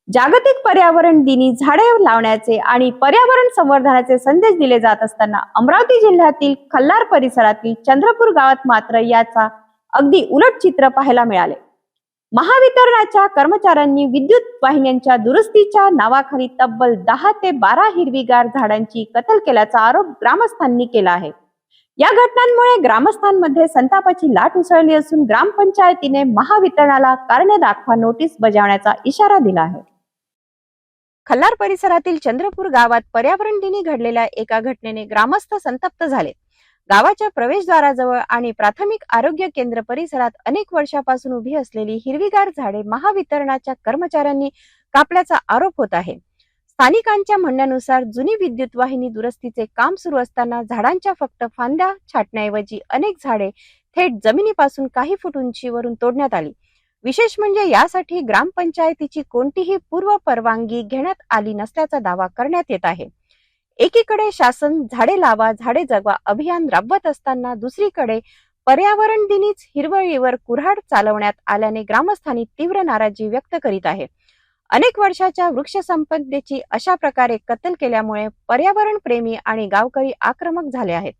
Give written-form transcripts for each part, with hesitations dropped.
जागतिक पर्यावरण दिनी झाडे लावण्याचे आणि पर्यावरण संवर्धनाचे संदेश दिले जात असताना अमरावती जिल्ह्यातील खल्लार परिसरातील चंद्रपूर गावात मात्र याचा अगदी उलट चित्र पाहायला मिळाले। महावितरणाच्या कर्मचाऱ्यांनी विद्युत वाहिन्यांच्या दुरुस्तीच्या नावाखाली तब्बल 10 ते 12 हिरवीगार झाडांची कत्तल केल्याचा आरोप ग्रामस्थांनी केला आहे। या घटनांमुळे ग्रामस्थांमध्ये संतापाची लाट उसळली असून ग्रामपंचायतीने महावितरणाला कारणे दाखवा नोटीस बजावण्याचा इशारा दिला आहे। खल्लार परिसरातील चंद्रपूर गावात पर्यावरण दिनी घडलेल्या एका घटनेने ग्रामस्थ संतप्त झाले। गावाच्या प्रवेशद्वाराजवळ आणि प्राथमिक आरोग्य केंद्र परिसरात अनेक वर्षापासून उभी असलेली हिरवीगार झाडे महावितरणाच्या कर्मचाऱ्यांनी कापल्याचा आरोप होत आहे। स्थानिकांच्या म्हणण्यानुसार जुनी विद्युत वाहिनी दुरुस्तीचे काम सुरू असताना झाडांच्या फक्त फांद्या छाटण्याऐवजी अनेक झाडे थेट जमिनीपासून काही फूट उंचीवरून तोडण्यात आली। विशेष म्हणजे यासाठी ग्रामपंचायतीची कोणतीही पूर्व परवानगी घेण्यात आली नसल्याचा दावा करण्यात येत आहे। एकीकडे शासन झाडे लावा झाडे जगवा अभियान राबवत असताना दुसरीकडे पर्यावरण दिनीच हिरवळीवर कुऱ्हाड चालवण्यात आल्याने ग्रामस्थांनी तीव्र नाराजी व्यक्त करीत आहे। अनेक वर्षाच्या वृक्ष संपदेची अशा प्रकारे कत्तल केल्यामुळे पर्यावरण प्रेमी आणि गावकरी आक्रमक झाले आहेत।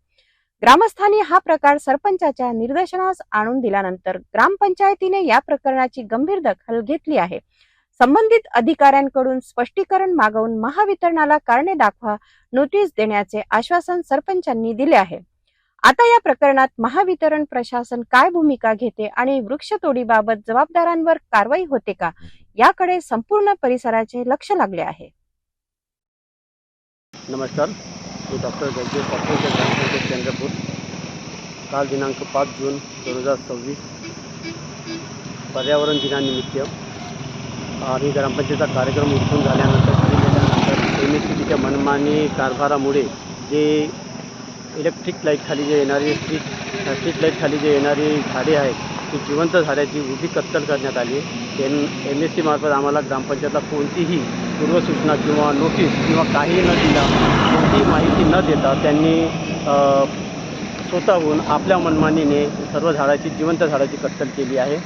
ग्रामस्थांनी हा प्रकार सरपंचाच्या निदर्शनास आणून दिल्यानंतर ग्रामपंचायतीने या प्रकरणाची गंभीर दखल घेतली आहे। संबंधित अधिकाऱ्यांकडून स्पष्टीकरण मागवून महावितरणाला कारणे दाखवा नोटीस देण्याचे आश्वासन सरपंचांनी दिले आहे। आता या प्रकरणात महावितरण प्रशासन काय भूमिका घेते आणि वृक्षतोडीबाबत जबाबदारांवर कारवाई होते का याकडे संपूर्ण परिसराचे लक्ष लागले आहे। नमस्कार, मी डॉक्टर जगदीश सरपंच ग्रामपंचायत चंद्रपूर। काल दिनांक 5 जून 2026 पर्यावरण दिनानिमित्त आम्ही ग्रामपंचायतीचा कार्यक्रम उठून झाल्यानंतर MSCBच्या मनमानी कारभारामुळे जे इलेक्ट्रिक लाईट खाली जे येणारी स्ट्रीट लाईट खाली जे येणारी झाडे आहेत ती जिवंत झाडाची उभी कत्तल करण्यात आली। MSC मार्फत आम्हाला ग्रामपंचायतला कोणतीही पूर्वसूचना किंवा नोटीस किंवा काही न दिला कोणतीही माहिती न देता त्यांनी स्वतःहून आपल्या मनमानीने सर्व झाडाची जिवंत झाडाची कत्तल केली आहे।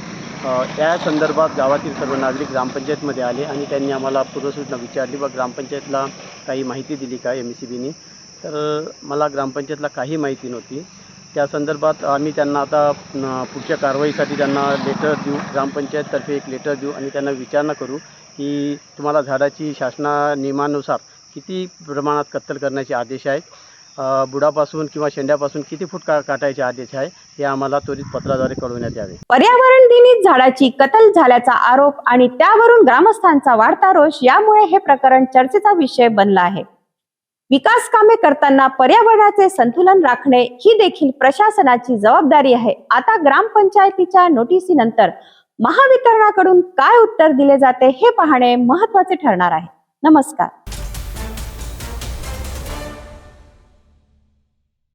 या संदर्भात गावातील सर्व नागरिक ग्रामपंचायतमध्ये आले आणि त्यांनी आम्हाला पूर्वसूचना विचारली व ग्रामपंचायतला काही माहिती दिली का MSCBनी, तर मला ग्रामपंचायतला काही माहिती नव्हती। त्या संदर्भात आम्ही त्यांना आता पुढच्या कारवाईसाठी त्यांना लेटर देऊ, ग्रामपंचायततर्फे एक लेटर देऊ आणि त्यांना विचारणा करू की तुम्हाला झाडाची शासना नियमानुसार किती प्रमाणात कत्तल करण्याचे आदेश आहेत, बुडापासून किंवा शेंड्यापासून किती फूट काटायचे आदेश आहे हे आम्हाला त्वरित पत्राद्वारे कळवण्यात यावे। पर्यावरण दिनी झाडाची कत्तल झाल्याचा आरोप आणि त्यावरून ग्रामस्थांचा वाढता रोष यामुळे हे प्रकरण चर्चेचा विषय बनला आहे। विकास कामे करताना पर्यावरणाचे संतुलन राखणे ही देखील प्रशासनाची जबाबदारी आहे। आता ग्रामपंचायतीच्या नोटीसीनंतर महावितरणाकडून काय उत्तर दिले जाते हे पाहणे महत्त्वाचे ठरणार आहे। नमस्कार।